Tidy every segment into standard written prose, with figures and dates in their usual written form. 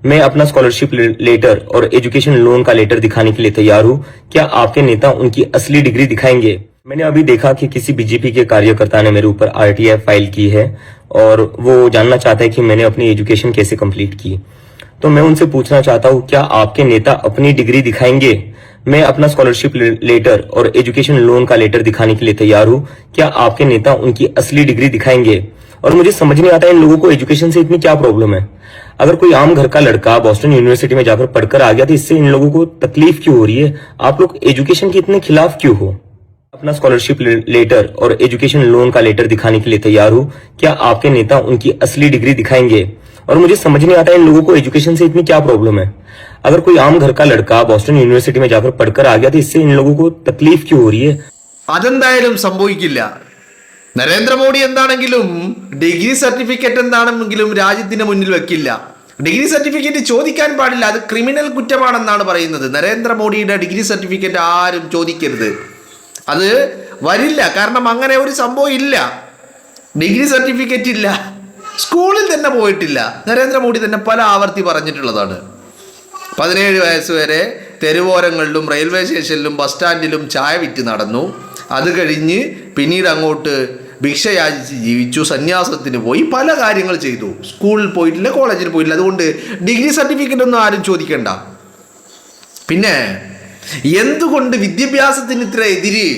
मैं अपना scholarship letter और एजुकेशन लोन का लेटर दिखाने के लिए तैयार हूँ। क्या आपके नेता उनकी असली डिग्री दिखाएंगे? मैंने अभी देखा कि किसी बीजेपी के कार्यकर्ता ने मेरे ऊपर आरटीआई फाइल की है और वो जानना चाहता है कि मैंने अपनी एजुकेशन कैसे कंप्लीट की। तो मैं उनसे पूछना चाहता हूँ, क्या आपके नेता अपनी डिग्री दिखाएंगे? मैं अपना स्कॉलरशिप लेटर और एजुकेशन लोन का लेटर दिखाने के लिए तैयार हूँ। क्या आपके नेता उनकी असली डिग्री दिखाएंगे? और मुझे समझ नहीं आता इन लोगों को एजुकेशन से इतनी क्या प्रॉब्लम है। अगर कोई आम घर का लड़का बॉस्टन यूनिवर्सिटी में जाकर पढ़कर आ गया तो इससे इन लोगों को तकलीफ क्यों हो रही है? आप लोग एजुकेशन के इतने खिलाफ क्यों हो? अपना स्कॉलरशिप लेटर और एजुकेशन लोन का लेटर दिखाने के लिए तैयार हूँ। क्या आपके नेता उनकी असली डिग्री दिखाएंगे? और मुझे समझ नहीं आता इन लोगों को एजुकेशन से इतनी क्या प्रॉब्लम है। अगर कोई आम घर का लड़का बॉस्टन यूनिवर्सिटी में जाकर पढ़कर आ गया तो इससे इन लोगों को तकलीफ क्यों हो रही है? അതെന്തായാലും സംഭവിക്കില്ല. നരേന്ദ്രമോദി എന്താണെങ്കിലും ഡിഗ്രി സർട്ടിഫിക്കറ്റ് എന്താണെങ്കിലും രാജ്യത്തിന് മുന്നിൽ വെക്കില്ല. ഡിഗ്രി സർട്ടിഫിക്കറ്റ് ചോദിക്കാൻ പാടില്ല, അത് ക്രിമിനൽ കുറ്റമാണെന്നാണ് പറയുന്നത്. നരേന്ദ്രമോദിയുടെ ഡിഗ്രി സർട്ടിഫിക്കറ്റ് ആരും ചോദിക്കരുത്, അത് വരില്ല. കാരണം അങ്ങനെ ഒരു സംഭവം ഇല്ല. ഡിഗ്രി സർട്ടിഫിക്കറ്റ് ഇല്ല, സ്കൂളിൽ തന്നെ പോയിട്ടില്ല. നരേന്ദ്രമോദി തന്നെ പല ആവർത്തി പറഞ്ഞിട്ടുള്ളതാണ്. 17 വയസ്സ് വരെ തെരുവോരങ്ങളിലും റെയിൽവേ സ്റ്റേഷനിലും ബസ് സ്റ്റാൻഡിലും ചായ വിറ്റ് നടന്നു. അത് കഴിഞ്ഞ് പിന്നീട് അങ്ങോട്ട് ഭിക്ഷയാചിച്ച് ജീവിച്ചു, സന്യാസത്തിന് പോയി, പല കാര്യങ്ങൾ ചെയ്തു. സ്കൂളിൽ പോയിട്ടില്ല, കോളേജിൽ പോയിട്ടില്ല. അതുകൊണ്ട് ഡിഗ്രി സർട്ടിഫിക്കറ്റ് ഒന്നും ആരും ചോദിക്കണ്ട. പിന്നെ എന്തുകൊണ്ട് വിദ്യാഭ്യാസത്തിന് ഇത്ര എതിര്?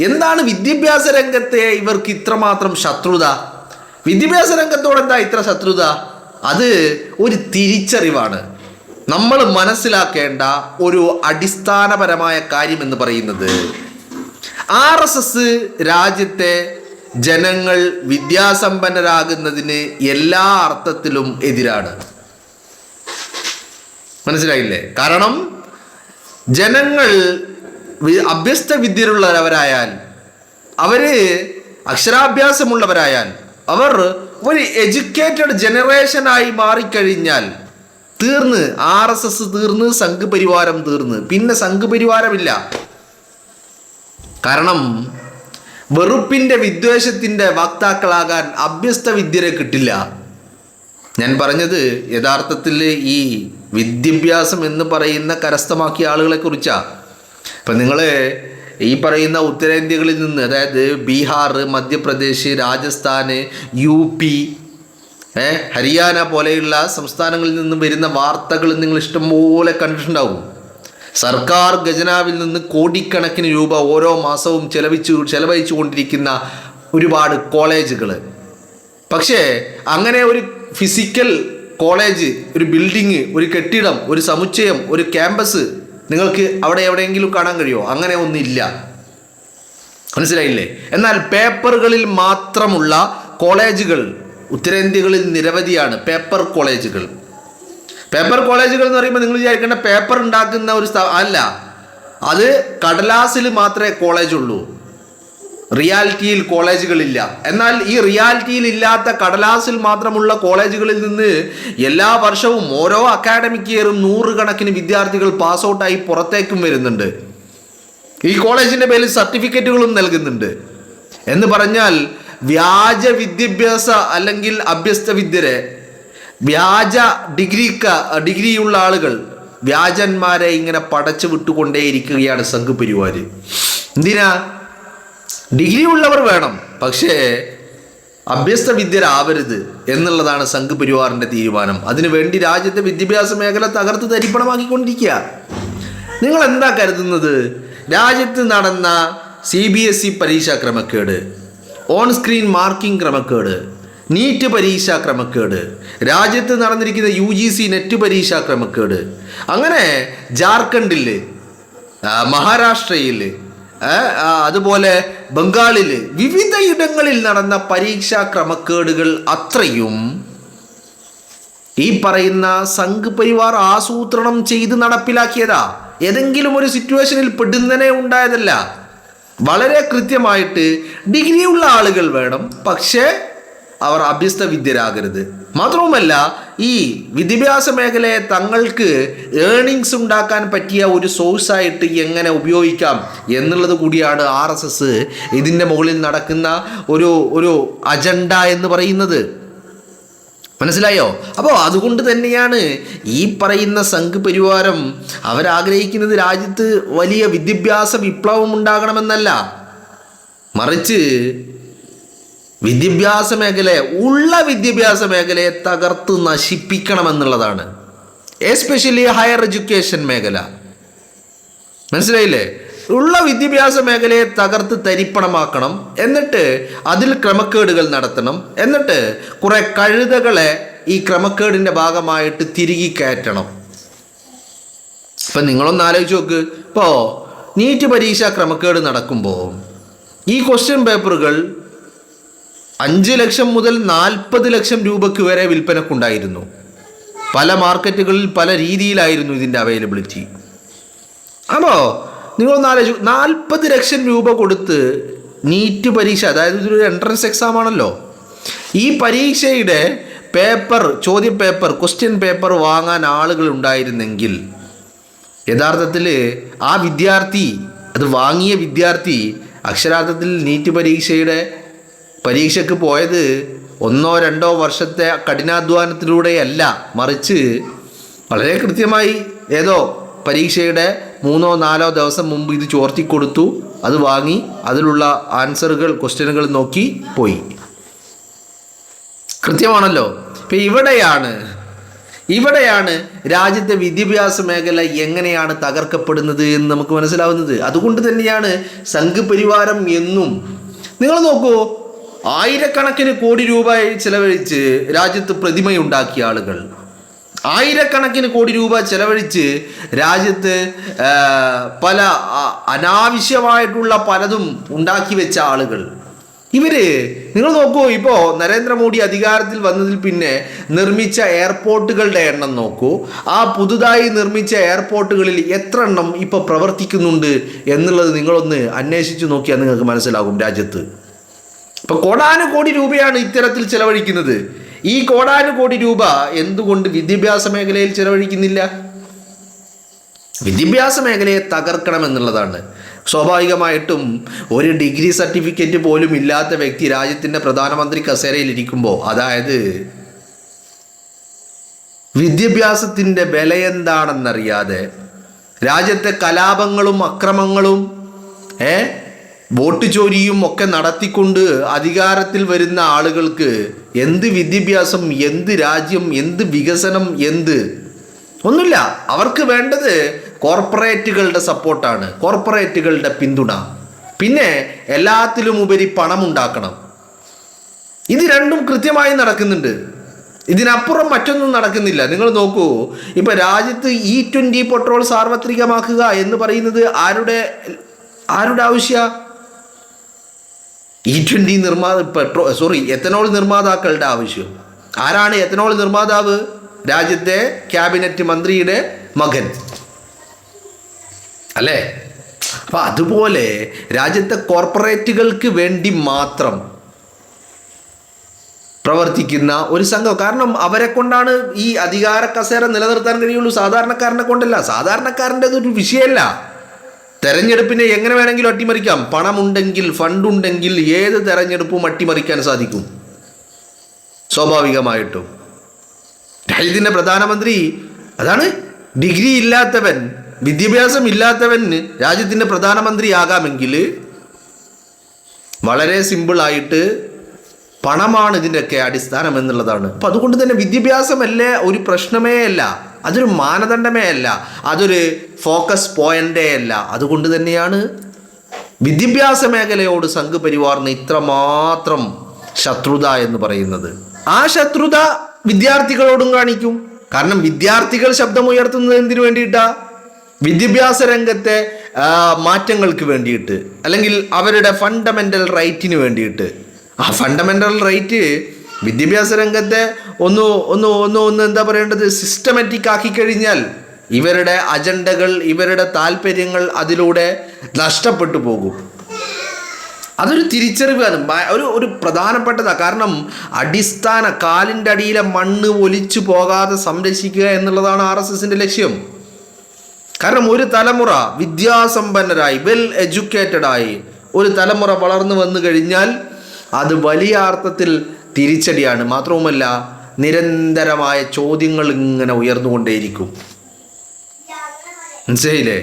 എന്താണ് വിദ്യാഭ്യാസ രംഗത്തെ ഇവർക്ക് ഇത്രമാത്രം ശത്രുത? വിദ്യാഭ്യാസ രംഗത്തോട് എന്താ ഇത്ര ശത്രുത? അത് ഒരു തിരിച്ചറിവാണ്. നമ്മൾ മനസ്സിലാക്കേണ്ട ഒരു അടിസ്ഥാനപരമായ കാര്യം എന്ന് പറയുന്നത്, RSS രാജ്യത്തെ ജനങ്ങൾ വിദ്യാസമ്പന്നരാകുന്നതിന് എല്ലാ അർത്ഥത്തിലും എതിരാണ്. മനസ്സിലായില്ലേ? കാരണം ജനങ്ങൾ അഭ്യസ്ത വിദ്യരുള്ളവരായാൽ, അവര് അക്ഷരാഭ്യാസമുള്ളവരായാൽ, അവർ ഒരു എഡ്യൂക്കേറ്റഡ് ജനറേഷനായി മാറിക്കഴിഞ്ഞാൽ തീർന്ന്. RSS തീർന്ന്, സംഘ് പരിവാരം തീർന്ന്, പിന്നെ സംഘ് പരിവാരമില്ല. കാരണം വെറുപ്പിൻ്റെ വിദ്വേഷത്തിൻ്റെ വക്താക്കളാകാൻ അഭ്യസ്ത വിദ്യരെ കിട്ടില്ല. ഞാൻ പറഞ്ഞത് യഥാർത്ഥത്തിൽ ഈ വിദ്യാഭ്യാസം എന്ന് പറയുന്ന കരസ്ഥമാക്കിയ ആളുകളെ കുറിച്ചാണ്. ഇപ്പം നിങ്ങൾ ഈ പറയുന്ന ഉത്തരേന്ത്യകളിൽ നിന്ന്, അതായത് ബീഹാർ, മധ്യപ്രദേശ്, രാജസ്ഥാൻ, UP, ഹരിയാന പോലെയുള്ള സംസ്ഥാനങ്ങളിൽ നിന്ന് വരുന്ന വാർത്തകൾ നിങ്ങൾ ഇഷ്ടംപോലെ കണ്ടിട്ടുണ്ടാവും. സർക്കാർ ഖജനാവിൽ നിന്ന് കോടിക്കണക്കിന് രൂപ ഓരോ മാസവും ചെലവഴിച്ചു കൊണ്ടിരിക്കുന്ന ഒരുപാട് കോളേജുകൾ. പക്ഷേ അങ്ങനെ ഒരു ഫിസിക്കൽ കോളേജ്, ഒരു ബിൽഡിങ്, ഒരു കെട്ടിടം, ഒരു സമുച്ചയം, ഒരു ക്യാമ്പസ് നിങ്ങൾക്ക് അവിടെ എവിടെയെങ്കിലും കാണാൻ കഴിയുമോ? അങ്ങനെ ഒന്നില്ല. മനസ്സിലായില്ലേ? എന്നാൽ പേപ്പറുകളിൽ മാത്രമുള്ള കോളേജുകൾ ഉത്തരേന്ത്യകളിൽ നിരവധിയാണ്. പേപ്പർ കോളേജുകൾ എന്ന് പറയുമ്പോൾ നിങ്ങൾ വിചാരിക്കേണ്ട പേപ്പർ ഉണ്ടാക്കുന്ന ഒരു അല്ല, അത് കടലാസിൽ മാത്രമേ കോളേജുള്ളൂ, റിയാലിറ്റിയിൽ കോളേജുകളില്ല. എന്നാൽ ഈ റിയാലിറ്റിയിൽ ഇല്ലാത്ത കടലാസിൽ മാത്രമുള്ള കോളേജുകളിൽ നിന്ന് എല്ലാ വർഷവും ഓരോ അക്കാഡമിക് ഇയറും 100 കണക്കിന് വിദ്യാർത്ഥികൾ പാസ് ഔട്ടായി പുറത്തേക്കും വരുന്നുണ്ട്. ഈ കോളേജിൻ്റെ പേരിൽ സർട്ടിഫിക്കറ്റുകളും നൽകുന്നുണ്ട്. എന്ന് പറഞ്ഞാൽ വ്യാജ വിദ്യാഭ്യാസ അല്ലെങ്കിൽ അഭ്യസ്ത വിദ്യരെ, വ്യാജ ഡിഗ്രിയുള്ള ആളുകൾ, വ്യാജന്മാരെ ഇങ്ങനെ പടച്ചു വിട്ടുകൊണ്ടേയിരിക്കുകയാണ് സംഘ് പരിവാര്. എന്തിനാ? ഡിഗ്രി ഉള്ളവർ വേണം, പക്ഷേ അഭ്യസ്ത വിദ്യരാവരുത് എന്നുള്ളതാണ് സംഘ് പരിവാറിൻ്റെ തീരുമാനം. അതിനുവേണ്ടി രാജ്യത്തെ വിദ്യാഭ്യാസ മേഖല തകർത്ത് തരിപ്പണമാക്കിക്കൊണ്ടിരിക്കുക. നിങ്ങൾ എന്താ കരുതുന്നത്? രാജ്യത്ത് നടന്ന CBSE പരീക്ഷാ ക്രമക്കേട്, ഓൺ സ്ക്രീൻ മാർക്കിംഗ് ക്രമക്കേട്, നീറ്റ് പരീക്ഷാ ക്രമക്കേട്, രാജ്യത്ത് നടന്നിരിക്കുന്ന UGC നെറ്റ് പരീക്ഷാ ക്രമക്കേട്, അങ്ങനെ ജാർഖണ്ഡിൽ, മഹാരാഷ്ട്രയിൽ, അതുപോലെ ബംഗാളിൽ വിവിധ ഇടങ്ങളിൽ നടന്ന പരീക്ഷാ ക്രമക്കേടുകൾ അത്രയും ഈ പറയുന്ന സംഘ് പരിവാർ ആസൂത്രണം ചെയ്ത് നടപ്പിലാക്കിയതാ. ഏതെങ്കിലും ഒരു സിറ്റുവേഷനിൽ പെടുന്നതിനെ ഉണ്ടായതല്ല. വളരെ കൃത്യമായിട്ട് ഡിഗ്രിയുള്ള ആളുകൾ വേണം, പക്ഷേ അവർ അഭ്യസ്ത വിദ്യരാകരുത്. മാത്രവുമല്ല, ഈ വിദ്യാഭ്യാസ മേഖലയെ തങ്ങൾക്ക് ഏണിങ്സ് ഉണ്ടാക്കാൻ പറ്റിയ ഒരു സോഴ്സായിട്ട് എങ്ങനെ ഉപയോഗിക്കാം എന്നുള്ളത് കൂടിയാണ് RSS ഇതിൻ്റെ മുകളിൽ നടക്കുന്ന ഒരു അജണ്ട എന്ന് പറയുന്നത്. മനസ്സിലായോ? അപ്പോൾ അതുകൊണ്ട് തന്നെയാണ് ഈ പറയുന്ന സംഘ് പരിവാരം അവരാഗ്രഹിക്കുന്നത് രാജ്യത്ത് വലിയ വിദ്യാഭ്യാസ വിപ്ലവം ഉണ്ടാകണമെന്നല്ല, മറിച്ച് വിദ്യാഭ്യാസ വിദ്യാഭ്യാസ മേഖലയെ തകർത്ത് നശിപ്പിക്കണമെന്നുള്ളതാണ്. എസ്പെഷ്യലി ഹയർ എഡ്യൂക്കേഷൻ മേഖല. മനസ്സിലായില്ലേ? ഉള്ള വിദ്യാഭ്യാസ മേഖലയെ തകർത്ത് തരിപ്പണമാക്കണം, എന്നിട്ട് അതിൽ ക്രമക്കേടുകൾ നടത്തണം, എന്നിട്ട് കുറെ കഴുതകളെ ഈ ക്രമക്കേടിന്റെ ഭാഗമായിട്ട് തിരികെ കയറ്റണം. ഇപ്പം നിങ്ങളൊന്ന് ആലോചിച്ച് നോക്ക്. ഇപ്പോൾ നീറ്റ് പരീക്ഷ ക്രമക്കേട് നടക്കുമ്പോൾ ഈ ക്വസ്റ്റ്യൻ പേപ്പറുകൾ 5 ലക്ഷം മുതൽ 40 ലക്ഷം രൂപയ്ക്ക് വരെ വിൽപ്പനക്കുണ്ടായിരുന്നു. പല മാർക്കറ്റുകളിൽ പല രീതിയിലായിരുന്നു ഇതിൻ്റെ അവൈലബിലിറ്റി. അപ്പോൾ നിങ്ങളൊന്ന് ആലോചിച്ചു, 40 ലക്ഷം രൂപ കൊടുത്ത് നീറ്റ് പരീക്ഷ, അതായത് ഇതൊരു എൻട്രൻസ് എക്സാം ആണല്ലോ, ഈ പരീക്ഷയുടെ ചോദ്യ പേപ്പർ, ക്വസ്റ്റ്യൻ പേപ്പർ വാങ്ങാൻ ആളുകൾ ഉണ്ടായിരുന്നെങ്കിൽ യഥാർത്ഥത്തിൽ ആ വിദ്യാർത്ഥി, അത് വാങ്ങിയ വിദ്യാർത്ഥി അക്ഷരാർത്ഥത്തിൽ നീറ്റ് പരീക്ഷയ്ക്ക് പോയത് 1-2 വർഷത്തെ കഠിനാധ്വാനത്തിലൂടെയല്ല, മറിച്ച് വളരെ കൃത്യമായി ഏതോ പരീക്ഷയുടെ 3-4 ദിവസം മുമ്പ് ഇത് ചോർത്തിക്കൊടുത്തു, അത് വാങ്ങി അതിലുള്ള ആൻസറുകൾ, ക്വസ്റ്റ്യനുകൾ നോക്കി പോയി. കൃത്യമാണല്ലോ. ഇപ്പം ഇവിടെയാണ് രാജ്യത്തെ വിദ്യാഭ്യാസ മേഖല എങ്ങനെയാണ് തകർക്കപ്പെടുന്നത് എന്ന് നമുക്ക് മനസ്സിലാവുന്നത്. അതുകൊണ്ട് തന്നെയാണ് സംഘ് പരിവാരം എന്നും, നിങ്ങൾ നോക്കൂ, ആയിരക്കണക്കിന് കോടി രൂപ ചെലവഴിച്ച് രാജ്യത്ത് പ്രതിമയുണ്ടാക്കിയ ആളുകൾ, ആയിരക്കണക്കിന് കോടി രൂപ ചെലവഴിച്ച് രാജ്യത്ത് പല അനാവശ്യമായിട്ടുള്ള പലതും ഉണ്ടാക്കി വെച്ച ആളുകൾ, നിങ്ങൾ നോക്കൂ, ഇപ്പോൾ നരേന്ദ്രമോദി അധികാരത്തിൽ വന്നതിൽ പിന്നെ നിർമ്മിച്ച എയർപോർട്ടുകളുടെ എണ്ണം നോക്കൂ. ആ പുതുതായി നിർമ്മിച്ച എയർപോർട്ടുകളിൽ എത്ര എണ്ണം ഇപ്പോൾ പ്രവർത്തിക്കുന്നുണ്ട് എന്നുള്ളത് നിങ്ങളൊന്ന് അന്വേഷിച്ച് നോക്കിയാൽ നിങ്ങൾക്ക് മനസ്സിലാകും. രാജ്യത്ത് ഇപ്പോൾ കോടാനുകോടി രൂപയാണ് ഇത്തരത്തിൽ ചെലവഴിക്കുന്നത്. ഈ കോടാനുകോടി രൂപ എന്തുകൊണ്ട് വിദ്യാഭ്യാസ മേഖലയിൽ ചെലവഴിക്കുന്നില്ല? വിദ്യാഭ്യാസ മേഖലയെ തകർക്കണം എന്നുള്ളതാണ്. സ്വാഭാവികമായിട്ടും ഒരു ഡിഗ്രി സർട്ടിഫിക്കറ്റ് പോലും ഇല്ലാത്ത വ്യക്തി രാജ്യത്തിൻ്റെ പ്രധാനമന്ത്രി കസേരയിൽ ഇരിക്കുമ്പോൾ, അതായത് വിദ്യാഭ്യാസത്തിൻ്റെ വില എന്താണെന്നറിയാതെ രാജ്യത്തെ കലാപങ്ങളും അക്രമങ്ങളും വോട്ട് ചോരിയും ഒക്കെ നടത്തിക്കൊണ്ട് അധികാരത്തിൽ വരുന്ന ആളുകൾക്ക് എന്ത് വിദ്യാഭ്യാസം, എന്ത് രാജ്യം, എന്ത് വികസനം, ഒന്നുമില്ല. അവർക്ക് വേണ്ടത് കോർപ്പറേറ്റുകളുടെ സപ്പോർട്ടാണ്, കോർപ്പറേറ്റുകളുടെ പിന്തുണ, പിന്നെ എല്ലാത്തിലും ഉപരി പണം ഉണ്ടാക്കണം. ഇത് രണ്ടും കൃത്യമായി നടക്കുന്നുണ്ട്. ഇതിനപ്പുറം മറ്റൊന്നും നടക്കുന്നില്ല. നിങ്ങൾ നോക്കൂ, ഇപ്പൊ രാജ്യത്ത് E20 പെട്രോൾ സാർവത്രികമാക്കുക എന്ന് പറയുന്നത് ആരുടെ ആവശ്യ? E20 എത്തനോൾ നിർമ്മാതാക്കളുടെ ആവശ്യം. ആരാണ് എത്തനോൾ നിർമ്മാതാവ്? രാജ്യത്തെ ക്യാബിനറ്റ് മന്ത്രിയുടെ മകൻ അല്ലേ? അപ്പൊ അതുപോലെ രാജ്യത്തെ കോർപ്പറേറ്റുകൾക്ക് വേണ്ടി മാത്രം പ്രവർത്തിക്കുന്ന ഒരു സംഘം. കാരണം അവരെ കൊണ്ടാണ് ഈ അധികാര കസേര നിലനിർത്താൻ കഴിയുള്ളൂ, സാധാരണക്കാരനെ കൊണ്ടല്ല. സാധാരണക്കാരൻ്റെ ഒരു വിഷയമല്ല. തെരഞ്ഞെടുപ്പിനെ എങ്ങനെ വേണമെങ്കിലും അട്ടിമറിക്കാം. പണമുണ്ടെങ്കിൽ, ഫണ്ടുണ്ടെങ്കിൽ ഏത് തെരഞ്ഞെടുപ്പും അട്ടിമറിക്കാൻ സാധിക്കും സ്വാഭാവികമായിട്ടും. രാജ്യത്തിൻ്റെ പ്രധാനമന്ത്രി അതാണ്. ഡിഗ്രി ഇല്ലാത്തവൻ, വിദ്യാഭ്യാസം ഇല്ലാത്തവന് രാജ്യത്തിൻ്റെ പ്രധാനമന്ത്രി ആകാമെങ്കിൽ വളരെ സിമ്പിളായിട്ട് പണമാണ് ഇതിൻ്റെയൊക്കെ അടിസ്ഥാനം എന്നുള്ളതാണ്. അപ്പം അതുകൊണ്ട് തന്നെ വിദ്യാഭ്യാസമല്ലേ ഒരു പ്രശ്നമേ അല്ല, അതൊരു മാനദണ്ഡമേ അല്ല, അതൊരു ഫോക്കസ് പോയിന്റേ അല്ല. അതുകൊണ്ട് തന്നെയാണ് വിദ്യാഭ്യാസ മേഖലയോട് സംഘ് പരിവാറിന് ഇത്രമാത്രം ശത്രുത എന്ന് പറയുന്നത്. ആ ശത്രുത വിദ്യാർത്ഥികളോടും കാണിക്കും. കാരണം വിദ്യാർത്ഥികൾ ശബ്ദമുയർത്തുന്നത് എന്തിനു വേണ്ടിയിട്ടാ? വിദ്യാഭ്യാസ രംഗത്തെ മാറ്റങ്ങൾക്ക് വേണ്ടിയിട്ട്, അല്ലെങ്കിൽ അവരുടെ ഫണ്ടമെന്റൽ റൈറ്റിന് വേണ്ടിയിട്ട്. ആ ഫണ്ടമെന്റൽ റൈറ്റ് വിദ്യാഭ്യാസ രംഗത്തെ ഒന്ന് എന്താ പറയേണ്ടത്, സിസ്റ്റമാറ്റിക് ആക്കി കഴിഞ്ഞാൽ ഇവരുടെ അജണ്ടകൾ, ഇവരുടെ താല്പര്യങ്ങൾ അതിലൂടെ നഷ്ടപ്പെട്ടു പോകും. അതൊരു തിരിച്ചറിവാണ്, ഒരു പ്രധാനപ്പെട്ടതാണ്. കാരണം അടിസ്ഥാന കാലിൻ്റെ അടിയിലെ മണ്ണ് ഒലിച്ചു പോകാതെ സംരക്ഷിക്കുക എന്നുള്ളതാണ് RSSന്റെ ലക്ഷ്യം. കാരണം ഒരു തലമുറ വിദ്യാസമ്പന്നരായി, വെൽ എഡ്യൂക്കേറ്റഡായി ഒരു തലമുറ വളർന്നു വന്നു കഴിഞ്ഞാൽ അത് വലിയ അർത്ഥത്തിൽ തിരിച്ചടിയാണ്. മാത്രവുമല്ല നിരന്തരമായ ചോദ്യങ്ങൾ ഇങ്ങനെ ഉയർന്നുകൊണ്ടേയിരിക്കും. മനസ്സിലായില്ലേ?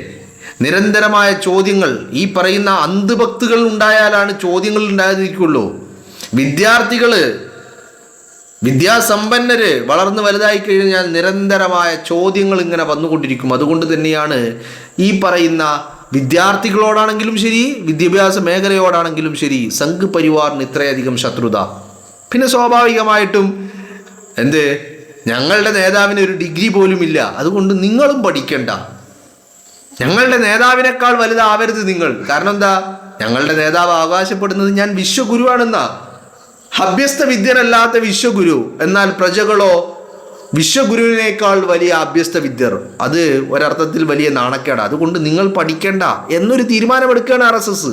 നിരന്തരമായ ചോദ്യങ്ങൾ. ഈ പറയുന്ന അന്ധഭക്തികൾ ഉണ്ടായാലാണ് ചോദ്യങ്ങൾ ഉണ്ടായിരിക്കുള്ളൂ. വിദ്യാസമ്പന്നര് വളർന്നു വലുതായി കഴിഞ്ഞാൽ നിരന്തരമായ ചോദ്യങ്ങൾ ഇങ്ങനെ വന്നുകൊണ്ടിരിക്കും. അതുകൊണ്ട് തന്നെയാണ് ഈ പറയുന്ന വിദ്യാർത്ഥികളോടാണെങ്കിലും ശരി, വിദ്യാഭ്യാസ മേഖലയോടാണെങ്കിലും ശരി, സംഘ് പരിവാറിന് ഇത്രയധികം ശത്രുത. പിന്നെ സ്വാഭാവികമായിട്ടും ഞങ്ങളുടെ നേതാവിന് ഒരു ഡിഗ്രി പോലും ഇല്ല, അതുകൊണ്ട് നിങ്ങളും പഠിക്കണ്ട, ഞങ്ങളുടെ നേതാവിനേക്കാൾ വലുതാവരുത് നിങ്ങൾ. കാരണം എന്താ? ഞങ്ങളുടെ നേതാവ് അവകാശപ്പെടുന്നത് ഞാൻ വിശ്വഗുരുവാണെന്നാ. അഭ്യസ്ത വിദ്യരല്ലാത്ത വിശ്വഗുരു, എന്നാൽ പ്രജകളോ വിശ്വഗുരുവിനേക്കാൾ വലിയ അഭ്യസ്ത വിദ്യർ. അത് ഒരർത്ഥത്തിൽ വലിയ നാണക്കേടാണ്. അതുകൊണ്ട് നിങ്ങൾ പഠിക്കേണ്ട എന്നൊരു തീരുമാനമെടുക്കുകയാണ് RSS.